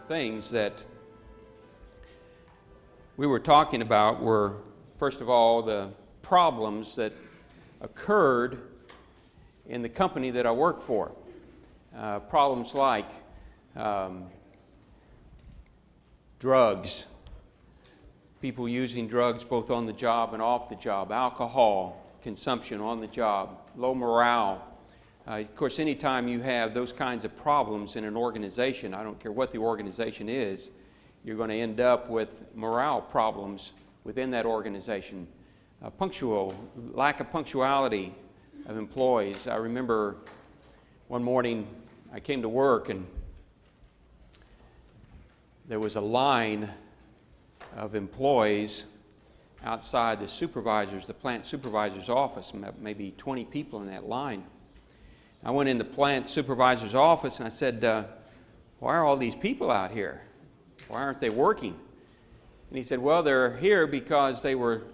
things that we were talking about were, first of all, the problems that occurred in the company that I work for. Problems like drugs, people using drugs both on the job and off the job, alcohol consumption on the job, low morale. Of course, anytime you have those kinds of problems in an organization, I don't care what the organization is, you're going to end up with morale problems within that organization. Lack of punctuality of employees. I remember one morning I came to work and there was a line of employees outside the plant supervisor's office, maybe 20 people in that line. I went in the plant supervisor's office and I said, why are all these people out here? Why aren't they working? And he said, well, they're here because they were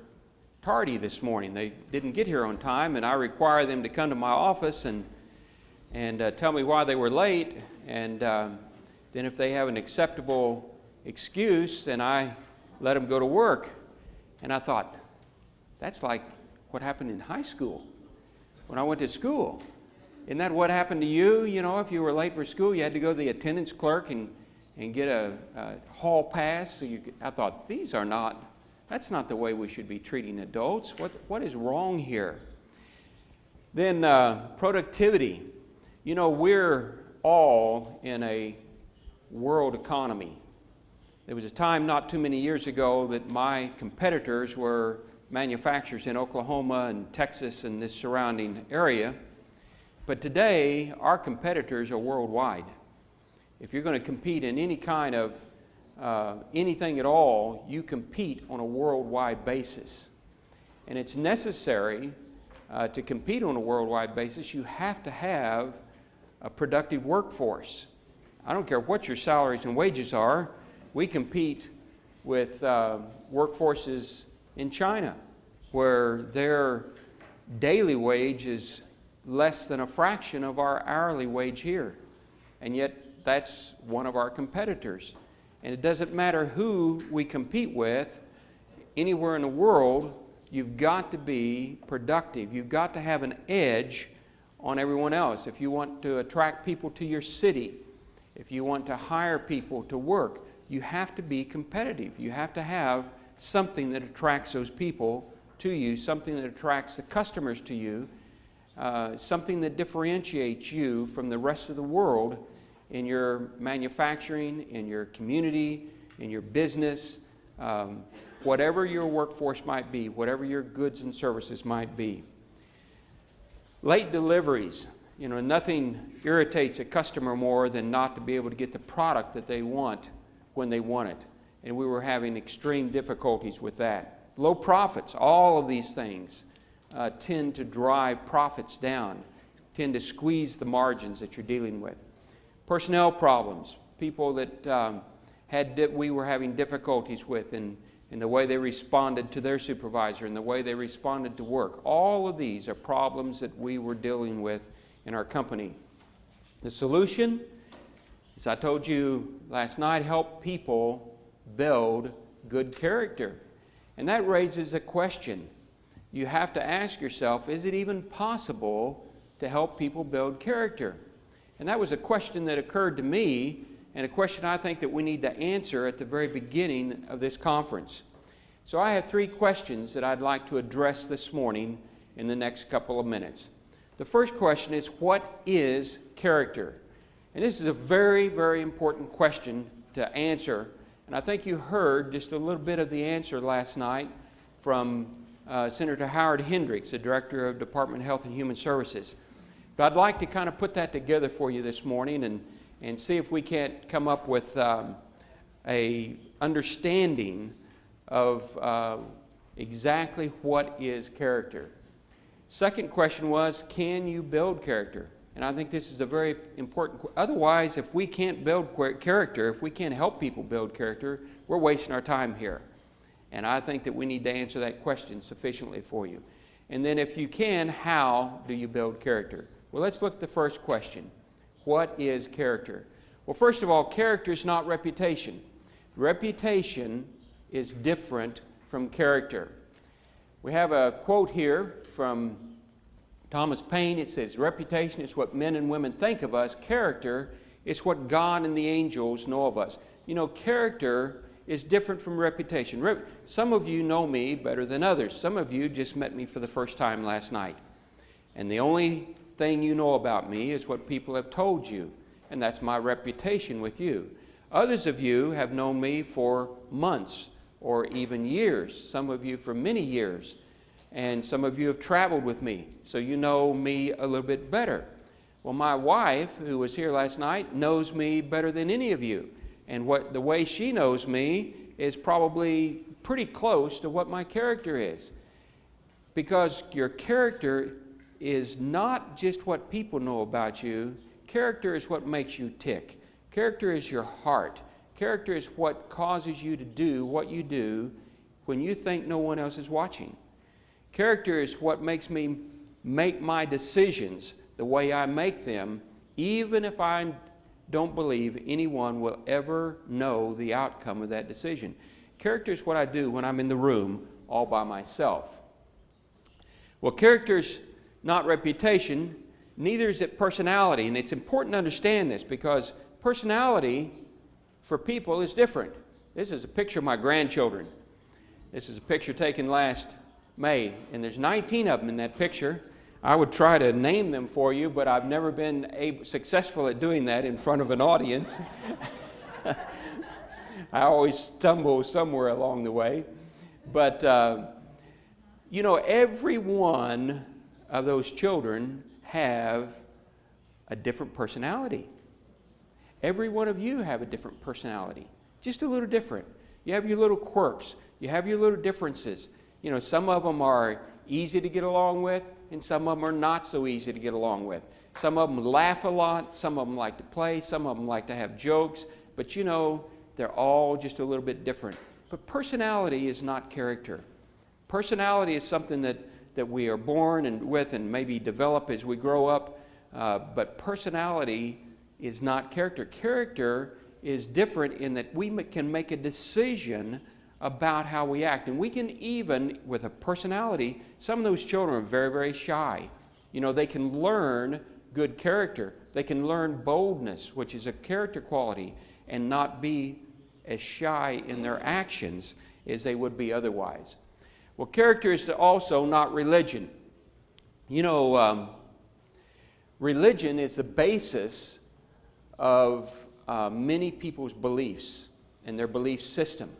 tardy this morning. They didn't get here on time, and I require them to come to my office and tell me why they were late, and then if they have an acceptable excuse, then I let them go to work. And I thought, that's like what happened in high school when I went to school. Isn't that what happened to you? You know, if you were late for school, you had to go to the attendance clerk and get a hall pass. So I thought, that's not the way we should be treating adults. What is wrong here? Then productivity. You know, we're all in a world economy. There was a time not too many years ago that my competitors were manufacturers in Oklahoma and Texas and this surrounding area. But today, our competitors are worldwide. If you're going to compete in any kind of anything at all, you compete on a worldwide basis. And it's necessary to compete on a worldwide basis, you have to have a productive workforce. I don't care what your salaries and wages are. We compete with workforces in China, where their daily wage is less than a fraction of our hourly wage here. And yet, that's one of our competitors. And it doesn't matter who we compete with, anywhere in the world, you've got to be productive. You've got to have an edge on everyone else. If you want to attract people to your city, if you want to hire people to work, you have to be competitive. You have to have something that attracts those people to you, something that attracts the customers to you, something that differentiates you from the rest of the world in your manufacturing, in your community, in your business, whatever your workforce might be, whatever your goods and services might be. Late deliveries. You know, nothing irritates a customer more than not to be able to get the product that they want when they want it. And we were having extreme difficulties with that. Low profits, all of these things tend to drive profits down, tend to squeeze the margins that you're dealing with. Personnel problems, people that we were having difficulties with in the way they responded to their supervisor and the way they responded to work. All of these are problems that we were dealing with in our company. The solution, as I told you last night, help people build good character. And that raises a question. You have to ask yourself, is it even possible to help people build character? And that was a question that occurred to me, and a question I think that we need to answer at the very beginning of this conference. So I have 3 questions that I'd like to address this morning in the next couple of minutes. The first question is, what is character? And this is a very, very important question to answer. And I think you heard just a little bit of the answer last night from Senator Howard Hendricks, the Director of Department of Health and Human Services. But I'd like to kind of put that together for you this morning and see if we can't come up with a understanding of exactly what is character. Second question was, can you build character? And I think this is a very important. Otherwise, if we can't build character, if we can't help people build character, we're wasting our time here. And I think that we need to answer that question sufficiently for you. And then if you can, how do you build character? Well, let's look at the first question. What is character? Well, first of all, character is not reputation. Reputation is different from character. We have a quote here from Thomas Paine. It says, "Reputation is what men and women think of us. Character is what God and the angels know of us." You know, character is different from reputation. Some of you know me better than others. Some of you just met me for the first time last night. And the only thing you know about me is what people have told you. And that's my reputation with you. Others of you have known me for months or even years. Some of you for many years. And some of you have traveled with me, so you know me a little bit better. Well, my wife, who was here last night, knows me better than any of you. And the way she knows me is probably pretty close to what my character is. Because your character is not just what people know about you. Character is what makes you tick. Character is your heart. Character is what causes you to do what you do when you think no one else is watching. Character is what makes me make my decisions the way I make them, even if I don't believe anyone will ever know the outcome of that decision. Character is what I do when I'm in the room all by myself. Well, character is not reputation, neither is it personality. And it's important to understand this because personality for people is different. This is a picture of my grandchildren. This is a picture taken last May, and there's 19 of them in that picture. I would try to name them for you, but I've never been successful at doing that in front of an audience. I always stumble somewhere along the way. But, every one of those children have a different personality. Every one of you have a different personality, just a little different. You have your little quirks. You have your little differences. Some of them are easy to get along with, and some of them are not so easy to get along with. Some of them laugh a lot. Some of them like to play. Some of them like to have jokes. But they're all just a little bit different. But personality is not character. Personality is something that we are born with and maybe develop as we grow up. But personality is not character. Character is different in that we can make a decision about how we act. And we can even, with a personality, some of those children are very, very shy. They can learn good character. They can learn boldness, which is a character quality, and not be as shy in their actions as they would be otherwise. Well, character is also not religion. Religion is the basis of many people's beliefs and their belief system.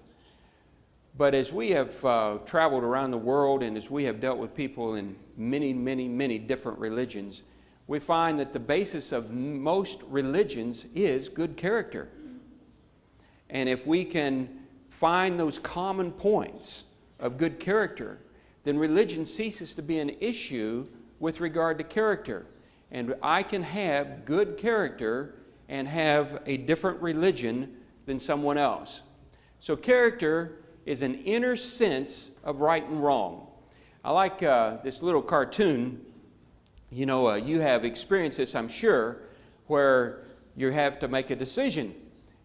But as we have traveled around the world and as we have dealt with people in many, many, many different religions, we find that the basis of most religions is good character. And if we can find those common points of good character, then religion ceases to be an issue with regard to character. And I can have good character and have a different religion than someone else. So character is an inner sense of right and wrong. I like this little cartoon. You have experienced this, I'm sure, where you have to make a decision.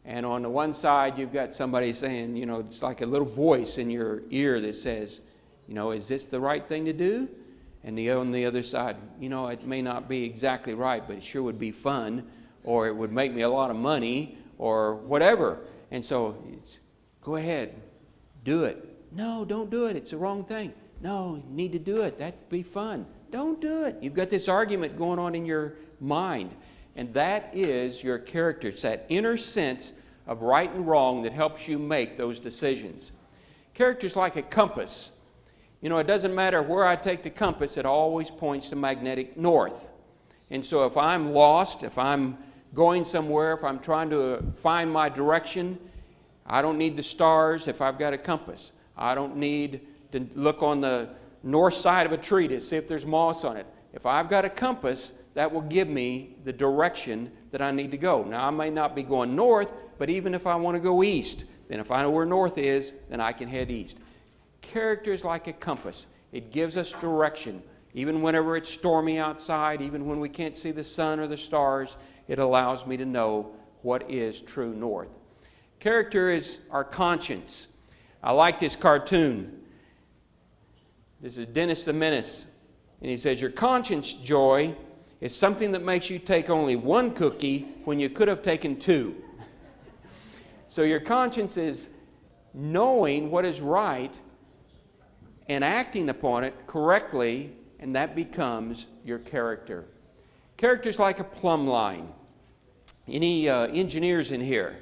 And on the one side, you've got somebody saying, it's like a little voice in your ear that says, is this the right thing to do? And on the other side, it may not be exactly right, but it sure would be fun, or it would make me a lot of money, or whatever. And so, go ahead. Do it. No, don't do it. It's the wrong thing. No, you need to do it. That'd be fun. Don't do it. You've got this argument going on in your mind. And that is your character. It's that inner sense of right and wrong that helps you make those decisions. Character's like a compass. It doesn't matter where I take the compass, it always points to magnetic north. And so if I'm lost, if I'm going somewhere, if I'm trying to find my direction, I don't need the stars if I've got a compass. I don't need to look on the north side of a tree to see if there's moss on it. If I've got a compass, that will give me the direction that I need to go. Now, I may not be going north, but even if I want to go east, then if I know where north is, then I can head east. Character is like a compass. It gives us direction. Even whenever it's stormy outside, even when we can't see the sun or the stars, it allows me to know what is true north. Character is our conscience. I like this cartoon. This is Dennis the Menace. And he says, your conscience, Joy, is something that makes you take only one cookie when you could have taken two. So your conscience is knowing what is right and acting upon it correctly, and that becomes your character. Character is like a plumb line. Any engineers in here?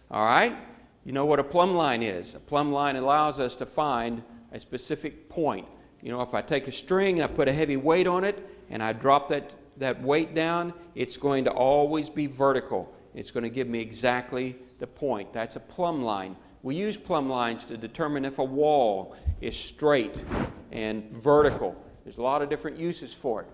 All right? You know what a plumb line is. A plumb line allows us to find a specific point. You know, if I take a string and I put a heavy weight on it and I drop that weight down, it's going to always be vertical. It's going to give me exactly the point. That's a plumb line. We use plumb lines to determine if a wall is straight and vertical. There's a lot of different uses for it.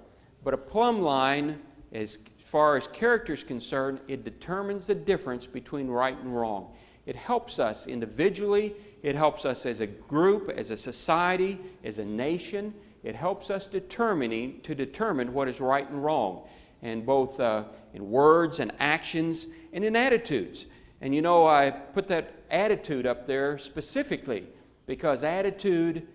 But a plumb line, as far as character is concerned, it determines the difference between right and wrong. It helps us individually. It helps us as a group, as a society, as a nation. It helps us to determine what is right and wrong, and both in words and actions and in attitudes. And you know, I put that attitude up there specifically because attitude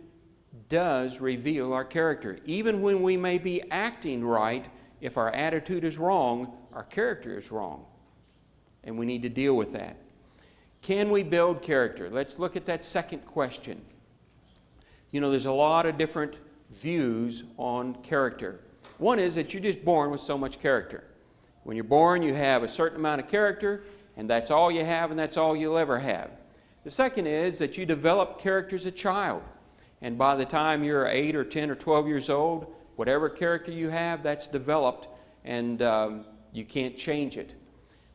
does reveal our character. Even when we may be acting right, if our attitude is wrong, our character is wrong. And we need to deal with that. Can we build character? Let's look at that second question. You know, there's a lot of different views on character. One is that you're just born with so much character. When you're born, you have a certain amount of character, and that's all you have, and that's all you'll ever have. The second is that you develop character as a child. And by the time you're 8 or 10 or 12 years old, whatever character you have, that's developed, and you can't change it.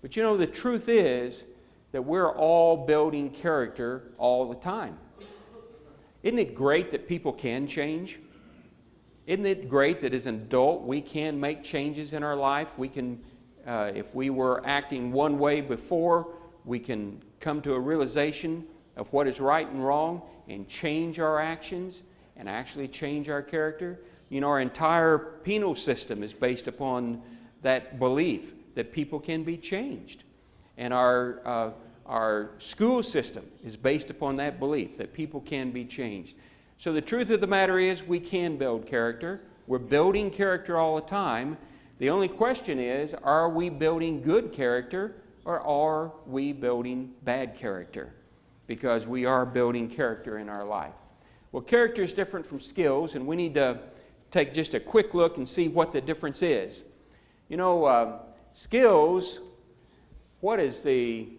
But you know, the truth is that we're all building character all the time. Isn't it great that people can change? Isn't it great that as an adult we can make changes in our life? We can, if we were acting one way before, we can come to a realization of what is right and wrong and change our actions and actually change our character. You know, our entire penal system is based upon that belief that people can be changed. And our school system is based upon that belief that people can be changed. So the truth of the matter is we can build character. We're building character all the time. The only question is, are we building good character or are we building bad character? Because we are building character in our life. Well, character is different from skills, and we need to take just a quick look and see what the difference is. You know, skills, what is the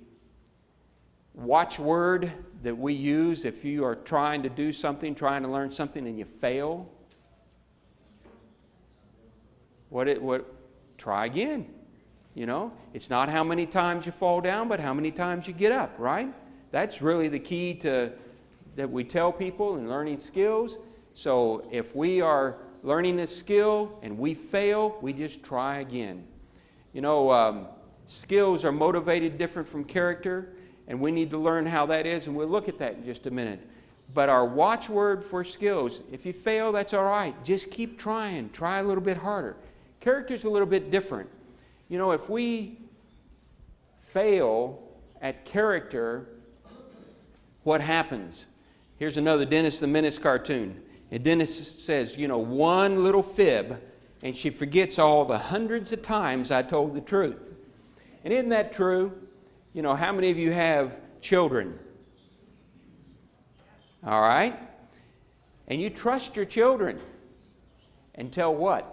watchword that we use if you are trying to do something, trying to learn something, and you fail? Try again. You know, it's not how many times you fall down, but how many times you get up, right? That's really the key that we tell people in learning skills. So if we are learning this skill and we fail, we just try again. You know, skills are motivated different from character, and we need to learn how that is, and we'll look at that in just a minute. But our watchword for skills, if you fail, that's all right. Just keep trying. Try a little bit harder. Character's a little bit different. You know, if we fail at character, what happens? Here's another Dennis the Menace cartoon. And Dennis says, you know, one little fib, and she forgets all the hundreds of times I told the truth. And isn't that true? You know, how many of you have children? All right? And you trust your children until what?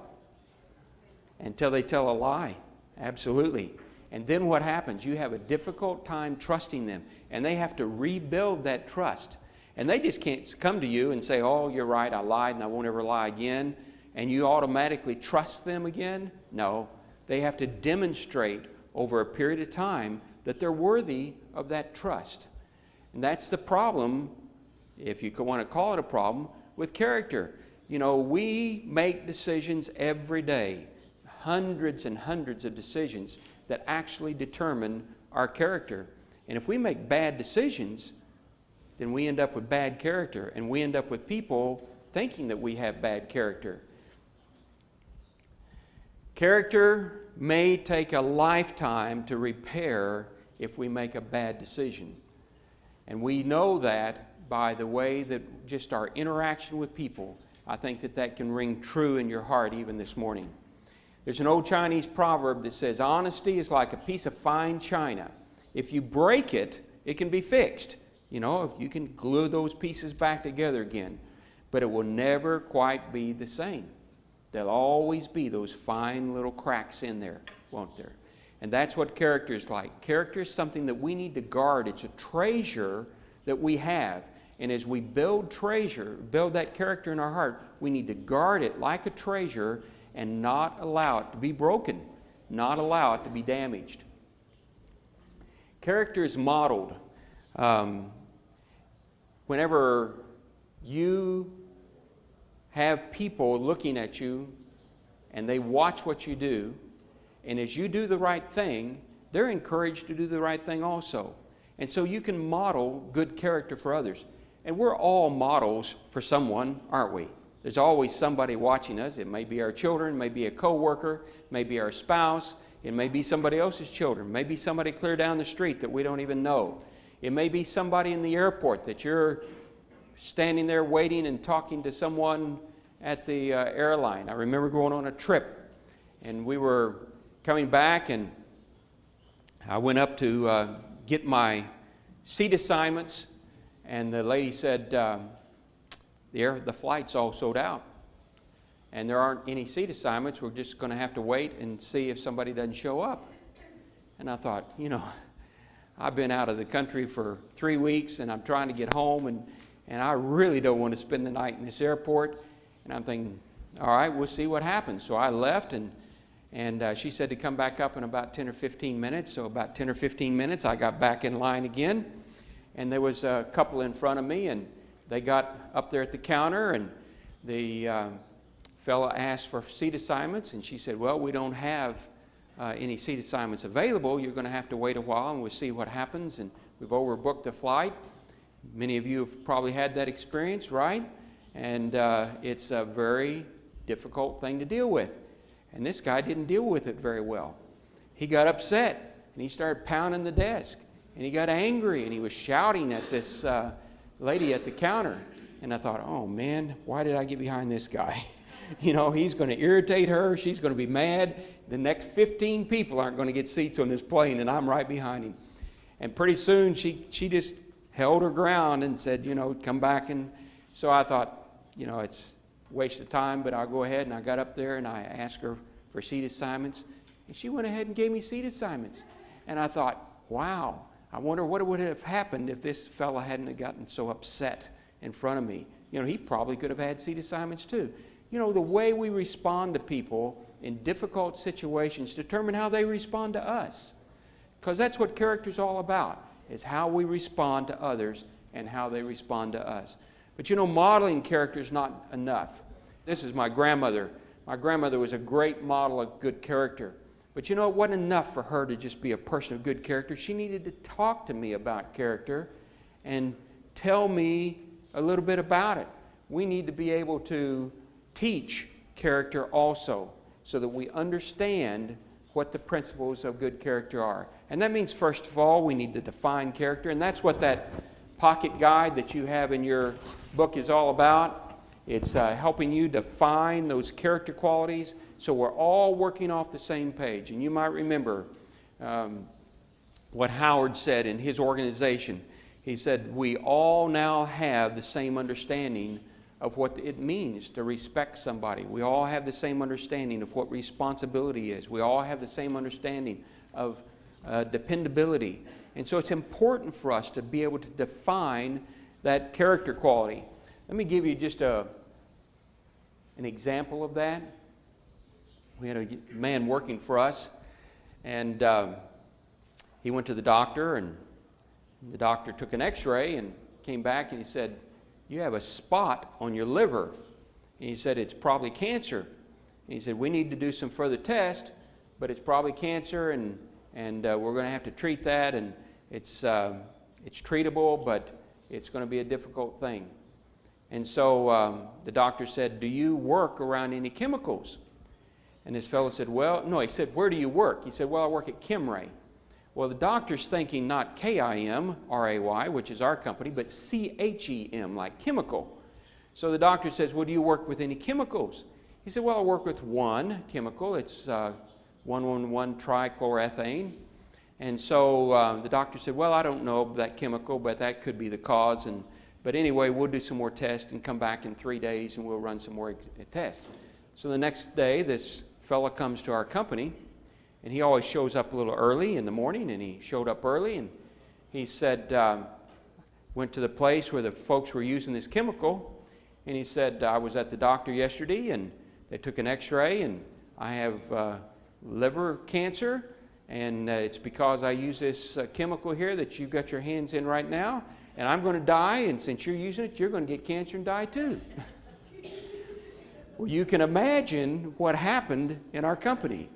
Until they tell a lie. Absolutely. And then what happens? You have a difficult time trusting them, and they have to rebuild that trust. And they just can't come to you and say, oh, you're right, I lied and I won't ever lie again, and you automatically trust them again. No, they have to demonstrate over a period of time that they're worthy of that trust. And that's the problem, if you want to call it a problem, with character. You know, we make decisions every day, hundreds and hundreds of decisions that actually determine our character. And if we make bad decisions, then we end up with bad character, and we end up with people thinking that we have bad character. Character may take a lifetime to repair if we make a bad decision. And we know that by the way that just our interaction with people. I think that can ring true in your heart even this morning. There's an old Chinese proverb that says, honesty is like a piece of fine china. If you break it, it can be fixed. You know, you can glue those pieces back together again. But it will never quite be the same. There'll always be those fine little cracks in there, won't there? And that's what character is like. Character is something that we need to guard. It's a treasure that we have. And as we build that character in our heart, we need to guard it like a treasure and not allow it to be broken, not allow it to be damaged. Character is modeled. Whenever you have people looking at you and they watch what you do, and as you do the right thing, they're encouraged to do the right thing also. And so you can model good character for others. And we're all models for someone, aren't we? There's always somebody watching us. It may be our children, it may be a coworker, it may be our spouse, it may be somebody else's children, it may be somebody clear down the street that we don't even know. It may be somebody in the airport that you're standing there waiting and talking to someone at the airline. I remember going on a trip, and we were coming back, and I went up to get my seat assignments, and the lady said, the flight's all sold out, and there aren't any seat assignments. We're just going to have to wait and see if somebody doesn't show up. And I thought, you know, I've been out of the country for 3 weeks, and I'm trying to get home, and I really don't want to spend the night in this airport. And I'm thinking, all right, we'll see what happens. So I left, and she said to come back up in about 10 or 15 minutes. So about 10 or 15 minutes, I got back in line again. And there was a couple in front of me, and they got up there at the counter, and the fellow asked for seat assignments, and she said, well, we don't have any seat assignments available. You're going to have to wait a while, and we'll see what happens. And we've overbooked the flight. Many of you have probably had that experience, right? And it's a very difficult thing to deal with. And this guy didn't deal with it very well. He got upset, and he started pounding the desk. And he got angry, and he was shouting at this lady at the counter. And I thought, oh, man, why did I get behind this guy? You know, he's going to irritate her. She's going to be mad. The next 15 people aren't going to get seats on this plane, and I'm right behind him. And pretty soon, she just held her ground and said, you know, come back. And so I thought, you know, it's a waste of time, but I'll go ahead. And I got up there, and I asked her for seat assignments. And she went ahead and gave me seat assignments. And I thought, wow, I wonder what would have happened if this fella hadn't have gotten so upset in front of me. You know, he probably could have had seat assignments too. You know, the way we respond to people in difficult situations determine how they respond to us. Because that's what character's all about, is how we respond to others and how they respond to us. But you know, modeling character is not enough. This is my grandmother. My grandmother was a great model of good character. But you know, it wasn't enough for her to just be a person of good character. She needed to talk to me about character and tell me a little bit about it. We need to be able to teach character also so that we understand what the principles of good character are. And that means, first of all, we need to define character. And that's what that pocket guide that you have in your book is all about. It's helping you define those character qualities so we're all working off the same page. And you might remember what Howard said in his organization. He said, we all now have the same understanding of what it means to respect somebody. We all have the same understanding of what responsibility is. We all have the same understanding of dependability. And so it's important for us to be able to define that character quality. Let me give you just an example of that. We had a man working for us, and he went to the doctor, and the doctor took an x-ray and came back, and he said, you have a spot on your liver. And he said, it's probably cancer. And he said, we need to do some further tests, but it's probably cancer, and we're going to have to treat that, and it's treatable, but it's going to be a difficult thing. And so the doctor said, do you work around any chemicals? And this fellow said, well, no, he said, where do you work? He said, well, I work at Kimray. Well, the doctor's thinking not K-I-M-R-A-Y, which is our company, but C-H-E-M, like chemical. So the doctor says, well, do you work with any chemicals? He said, well, I work with one chemical. It's 1,1,1-trichloroethane. And so the doctor said, well, I don't know that chemical, but that could be the cause. But anyway, we'll do some more tests and come back in 3 days and we'll run some more tests. So the next day, this fella comes to our company, and he always shows up a little early in the morning, and he showed up early, and he said, went to the place where the folks were using this chemical, and he said, I was at the doctor yesterday, and they took an x-ray, and I have liver cancer, and it's because I use this chemical here that you've got your hands in right now, and I'm going to die, and since you're using it, you're going to get cancer and die too. Well, you can imagine what happened in our company.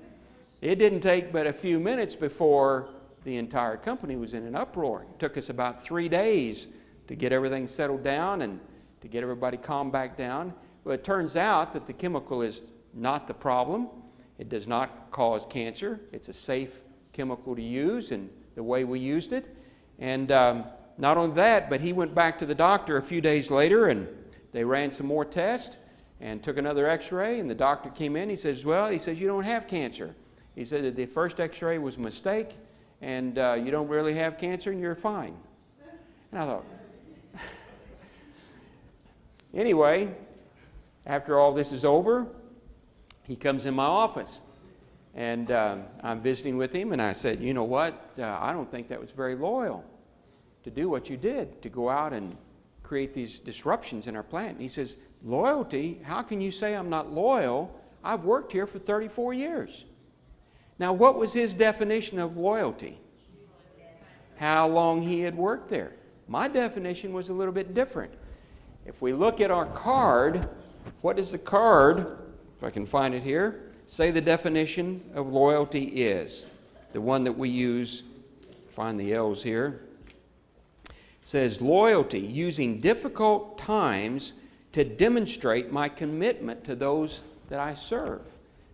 It didn't take but a few minutes before the entire company was in an uproar. It took us about 3 days to get everything settled down and to get everybody calmed back down. Well, it turns out that the chemical is not the problem. It does not cause cancer. It's a safe chemical to use in the way we used it. And not only that, but he went back to the doctor a few days later, and they ran some more tests and took another x-ray, and the doctor came in. He says, well, he says, you don't have cancer. He said that the first x-ray was a mistake, and you don't really have cancer, and you're fine. And I thought, anyway, after all this is over, he comes in my office, and I'm visiting with him, and I said, you know what, I don't think that was very loyal to do what you did, to go out and create these disruptions in our plant. And he says, loyalty? How can you say I'm not loyal? I've worked here for 34 years. Now, what was his definition of loyalty? How long he had worked there. My definition was a little bit different. If we look at our card, what is the card, if I can find it here, say the definition of loyalty is. The one that we use, find the L's here, says loyalty, using difficult times to demonstrate my commitment to those that I serve.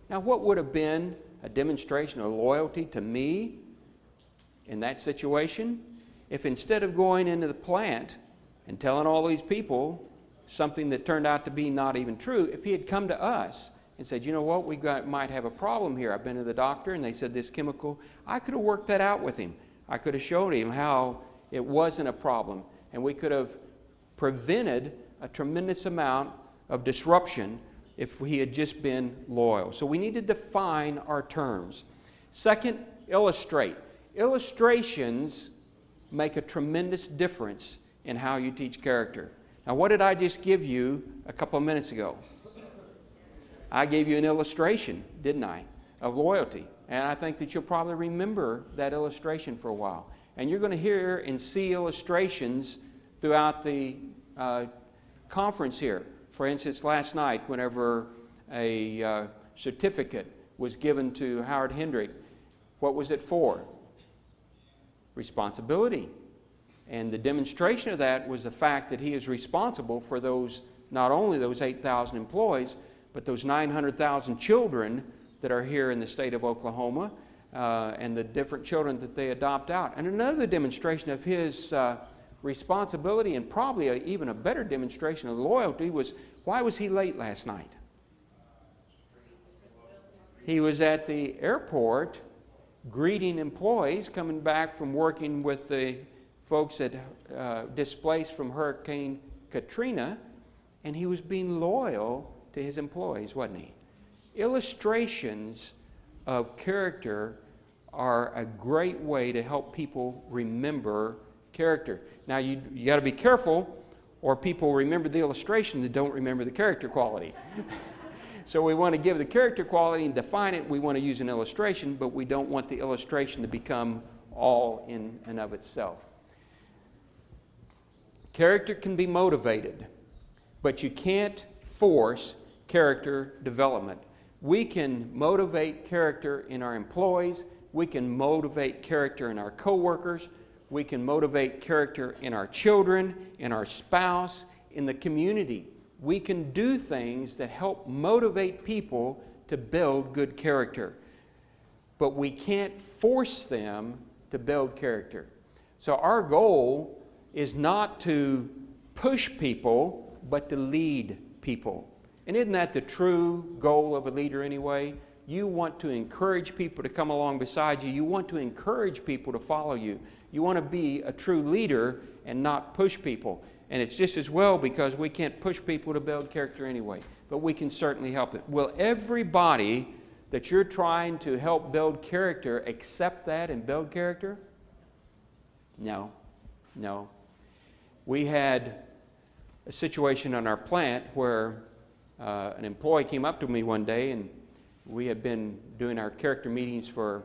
Now, what would have been a demonstration of loyalty to me in that situation? If instead of going into the plant and telling all these people something that turned out to be not even true, if he had come to us and said, you know what, might have a problem here. I've been to the doctor and they said this chemical, I could have worked that out with him. I could have shown him how it wasn't a problem, and we could have prevented a tremendous amount of disruption if he had just been loyal. So we need to define our terms. Second, illustrate. Illustrations make a tremendous difference in how you teach character. Now, what did I just give you a couple of minutes ago? I gave you an illustration, didn't I, of loyalty. And I think that you'll probably remember that illustration for a while. And you're going to hear and see illustrations throughout the conference here. For instance, last night, whenever a certificate was given to Howard Hendrick, what was it for? Responsibility. And the demonstration of that was the fact that he is responsible for those, not only those 8,000 employees, but those 900,000 children that are here in the state of Oklahoma, and the different children that they adopt out. And another demonstration of his responsibility, and probably even a better demonstration of loyalty, was why was he late last night? He was at the airport greeting employees coming back from working with the folks that displaced from Hurricane Katrina, and he was being loyal to his employees, wasn't he? Illustrations of character are a great way to help people remember character. Now, you got to be careful, or people remember the illustration that don't remember the character quality. So we want to give the character quality and define it. We want to use an illustration, but we don't want the illustration to become all in and of itself. Character can be motivated, but you can't force character development. We can motivate character in our employees. We can motivate character in our coworkers. We can motivate character in our children, in our spouse, in the community. We can do things that help motivate people to build good character, but we can't force them to build character. So our goal is not to push people, but to lead people. And isn't that the true goal of a leader anyway? You want to encourage people to come along beside you. You want to encourage people to follow you. You want to be a true leader and not push people. And it's just as well because we can't push people to build character anyway. But we can certainly help it. Will everybody that you're trying to help build character accept that and build character? No. No. We had a situation on our plant where an employee came up to me one day, and we had been doing our character meetings for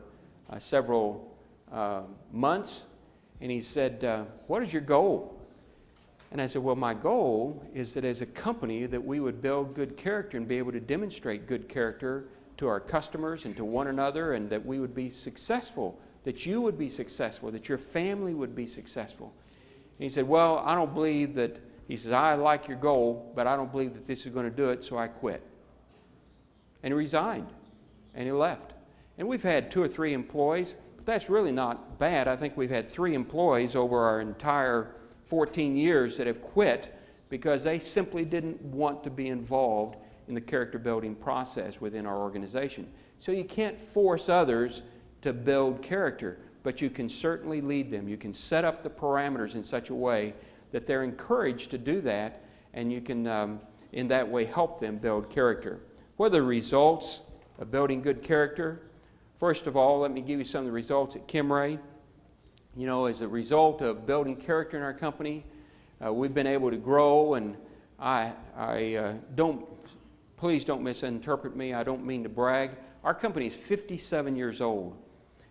several months, and he said, what is your goal? And I said, well, my goal is that as a company that we would build good character and be able to demonstrate good character to our customers and to one another, and that we would be successful, that you would be successful, that your family would be successful. And he said, well, I don't believe that, he says, I like your goal, but I don't believe that this is going to do it, so I quit. And he resigned, and he left. And we've had 2 or 3 employees, but that's really not bad. I think we've had 3 employees over our entire 14 years that have quit because they simply didn't want to be involved in the character building process within our organization. So you can't force others to build character, but you can certainly lead them. You can set up the parameters in such a way that they're encouraged to do that, and you can, in that way, help them build character. What are the results of building good character? First of all, let me give you some of the results at Kimray. You know, as a result of building character in our company, we've been able to grow, and please don't misinterpret me, I don't mean to brag. Our company is 57 years old.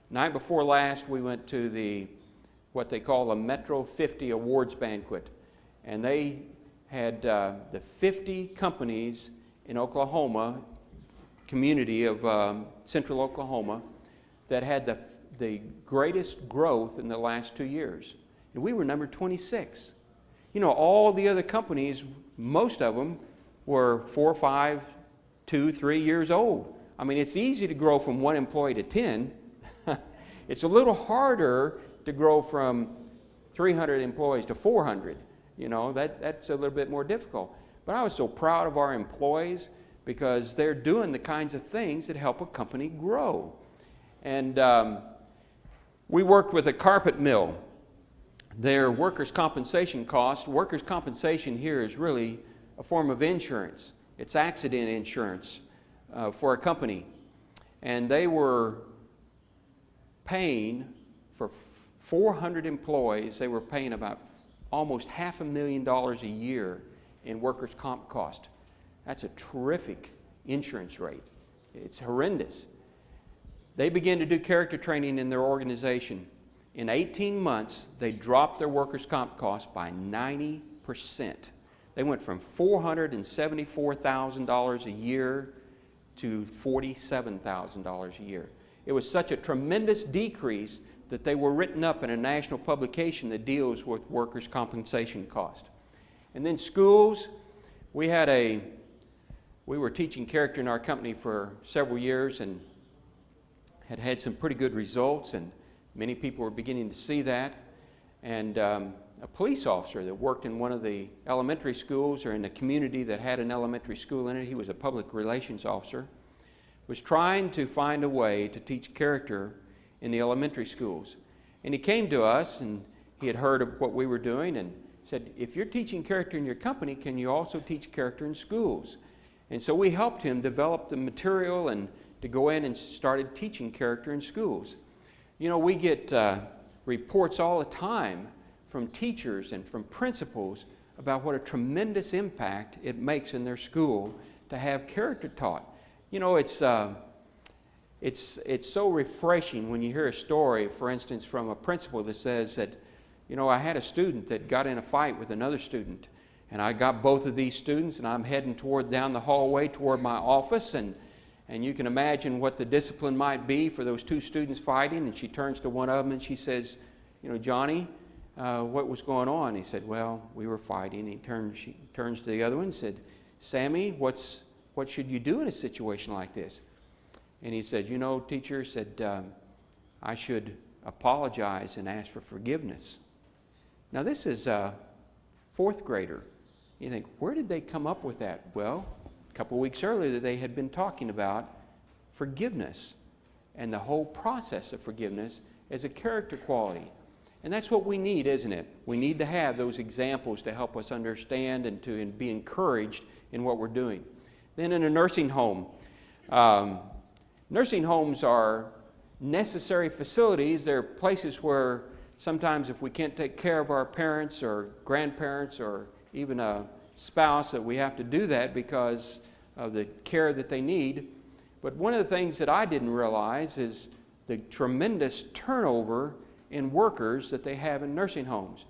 Night before last, we went to what they call a Metro 50 Awards Banquet, and they had the 50 companies in Oklahoma, community of central Oklahoma, that had the greatest growth in the last 2 years. And we were number 26. You know, all the other companies, most of them, were 4, 5, 2, 3 years old. I mean, it's easy to grow from 1 employee to 10. It's a little harder to grow from 300 employees to 400. You know, that's a little bit more difficult. But I was so proud of our employees because they're doing the kinds of things that help a company grow. And we worked with a carpet mill. Their workers' compensation workers' compensation here is really a form of insurance. It's accident insurance for a company. And they were paying for 400 employees, they were paying about almost $500,000 a year in workers' comp cost. That's a terrific insurance rate. It's horrendous. They began to do character training in their organization. In 18 months, they dropped their workers' comp cost by 90%. They went from $474,000 a year to $47,000 a year. It was such a tremendous decrease that they were written up in a national publication that deals with workers' compensation cost. And then schools, we were teaching character in our company for several years and had some pretty good results, and many people were beginning to see that. And a police officer that worked in one of the elementary schools or in a community that had an elementary school in it, he was a public relations officer, was trying to find a way to teach character in the elementary schools. And he came to us, and he had heard of what we were doing, and said, if you're teaching character in your company, can you also teach character in schools? And so we helped him develop the material and to go in and started teaching character in schools. You know, we get reports all the time from teachers and from principals about what a tremendous impact it makes in their school to have character taught. You know, it's so refreshing when you hear a story, for instance, from a principal that says that, you know, I had a student that got in a fight with another student, and I got both of these students, and I'm heading down the hallway toward my office, and you can imagine what the discipline might be for those 2 students fighting, and she turns to one of them and she says, you know, Johnny, what was going on? He said, well, we were fighting. She turns to the other one and said, Sammy, what's what should you do in a situation like this? And he said, you know, teacher, said, I should apologize and ask for forgiveness. Now this is a fourth grader. You think, where did they come up with that? Well, a couple of weeks earlier they had been talking about forgiveness and the whole process of forgiveness as a character quality. And that's what we need, isn't it? We need to have those examples to help us understand and to be encouraged in what we're doing. Then in a nursing home, nursing homes are necessary facilities. They're places where sometimes if we can't take care of our parents or grandparents or even a spouse, that we have to do that because of the care that they need. But one of the things that I didn't realize is the tremendous turnover in workers that they have in nursing homes.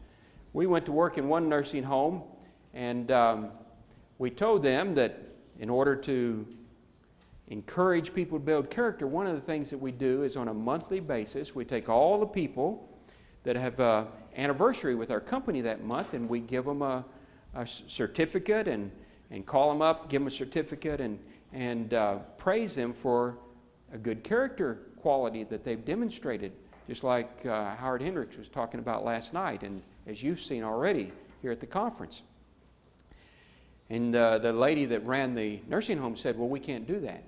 We went to work in one nursing home, and we told them that in order to encourage people to build character, one of the things that we do is on a monthly basis, we take all the people that have an anniversary with our company that month, and we give them a certificate and call them up, give them a certificate, and praise them for a good character quality that they've demonstrated, just like Howard Hendricks was talking about last night, and as you've seen already here at the conference. And the lady that ran the nursing home said, well, we can't do that.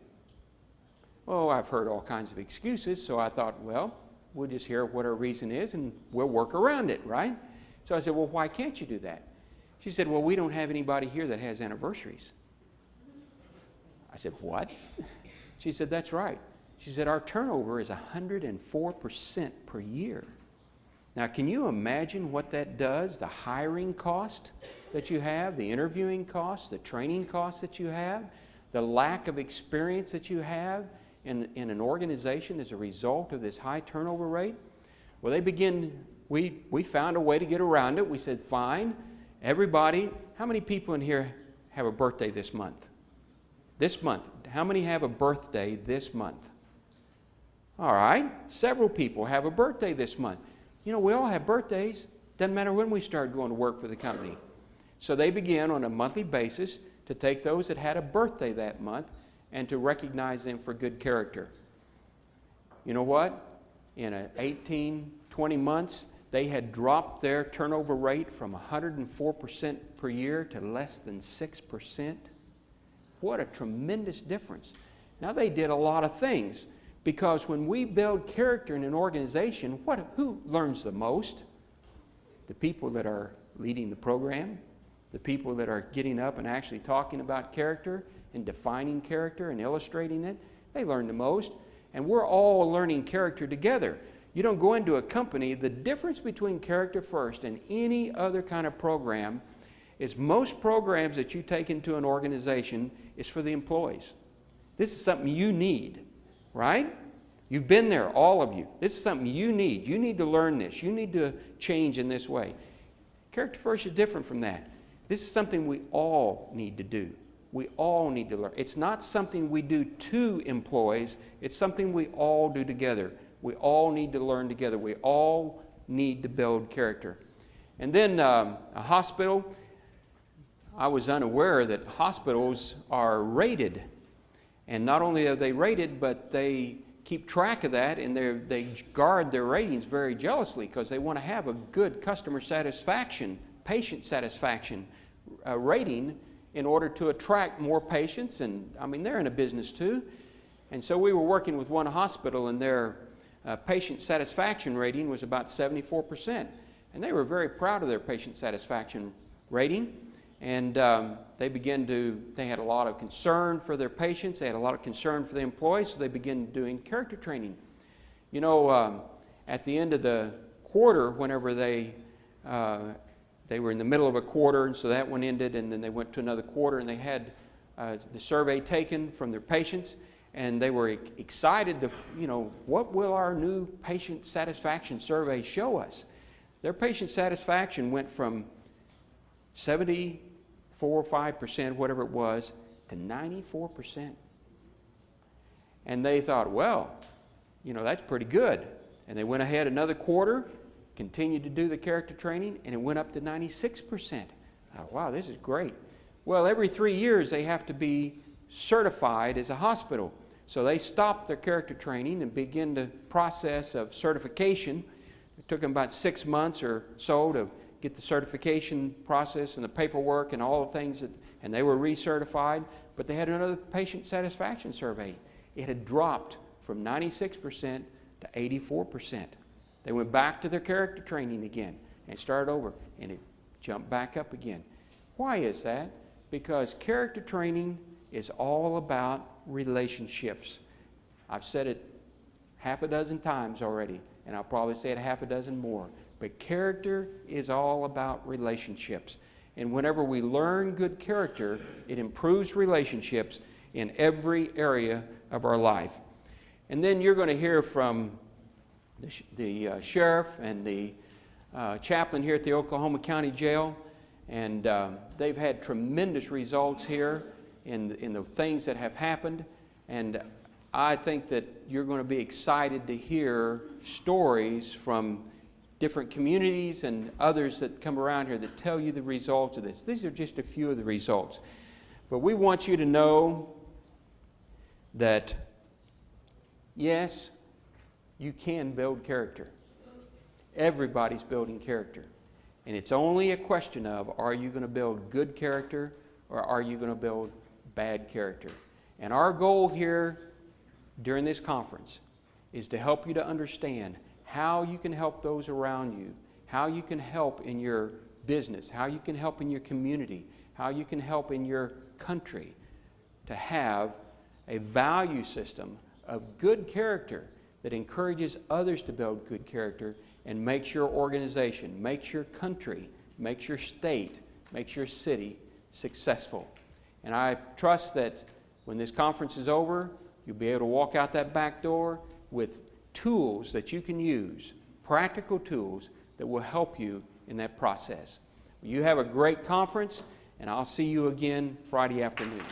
Oh, I've heard all kinds of excuses, so I thought, well, we'll just hear what her reason is and we'll work around it, right? So I said, well, why can't you do that? She said, well, we don't have anybody here that has anniversaries. I said, what? She said, that's right. She said, our turnover is 104% per year. Now, can you imagine what that does? The hiring cost that you have, the interviewing costs, the training costs that you have, the lack of experience that you have in an organization as a result of this high turnover rate? Well, we found a way to get around it. We said, fine, everybody, how many people in here have a birthday this month? This month. How many have a birthday this month? All right, several people have a birthday this month. You know, we all have birthdays. Doesn't matter when we start going to work for the company. So they began on a monthly basis to take those that had a birthday that month and to recognize them for good character. You know what? In 18, 20 months, they had dropped their turnover rate from 104% per year to less than 6%. What a tremendous difference. Now, they did a lot of things, because when we build character in an organization, who learns the most? The people that are leading the program, the people that are getting up and actually talking about character and defining character and illustrating it. They learn the most, and we're all learning character together. You don't go into a company, the difference between Character First and any other kind of program is most programs that you take into an organization is for the employees. This is something you need, right? You've been there, all of you. This is something you need. You need to learn this. You need to change in this way. Character First is different from that. This is something we all need to do. We all need to learn. It's not something we do to employees. It's something we all do together. We all need to learn together. We all need to build character. And then a hospital, I was unaware that hospitals are rated. And not only are they rated, but they keep track of that, and they guard their ratings very jealously because they want to have a good customer satisfaction, patient satisfaction rating in order to attract more patients. And I mean, they're in a business too. And so we were working with one hospital, and their patient satisfaction rating was about 74%. And they were very proud of their patient satisfaction rating. And they had a lot of concern for their patients. They had a lot of concern for the employees, so they began doing character training. You know, at the end of the quarter, whenever they were in the middle of a quarter, and so that one ended, and then they went to another quarter, and they had the survey taken from their patients, and they were excited to, you know, what will our new patient satisfaction survey show us? Their patient satisfaction went from 74 or 5%, whatever it was, to 94%. And they thought, well, you know, that's pretty good. And they went ahead another quarter, continued to do the character training, and it went up to 96%. I thought, wow, this is great. Well, every 3 years they have to be certified as a hospital. So they stopped their character training and began the process of certification. It took them about 6 months or so to get the certification process and the paperwork and all the things, and they were recertified. But they had another patient satisfaction survey. It had dropped from 96% to 84%. They went back to their character training again and started over, and it jumped back up again. Why is that? Because character training is all about relationships. I've said it half a dozen times already, and I'll probably say it half a dozen more. But character is all about relationships. And whenever we learn good character, it improves relationships in every area of our life. And then you're going to hear from the sheriff and the chaplain here at the Oklahoma County Jail. And they've had tremendous results here in the things that have happened. And I think that you're going to be excited to hear stories from different communities and others that come around here that tell you the results of this. These are just a few of the results. But we want you to know that, yes, you can build character. Everybody's building character. And it's only a question of, are you going to build good character or are you going to build bad character? And our goal here during this conference is to help you to understand how you can help those around you, how you can help in your business, how you can help in your community, how you can help in your country to have a value system of good character that encourages others to build good character and makes your organization, makes your country, makes your state, makes your city successful. And I trust that when this conference is over, you'll be able to walk out that back door with tools that you can use, practical tools that will help you in that process. You have a great conference, and I'll see you again Friday afternoon.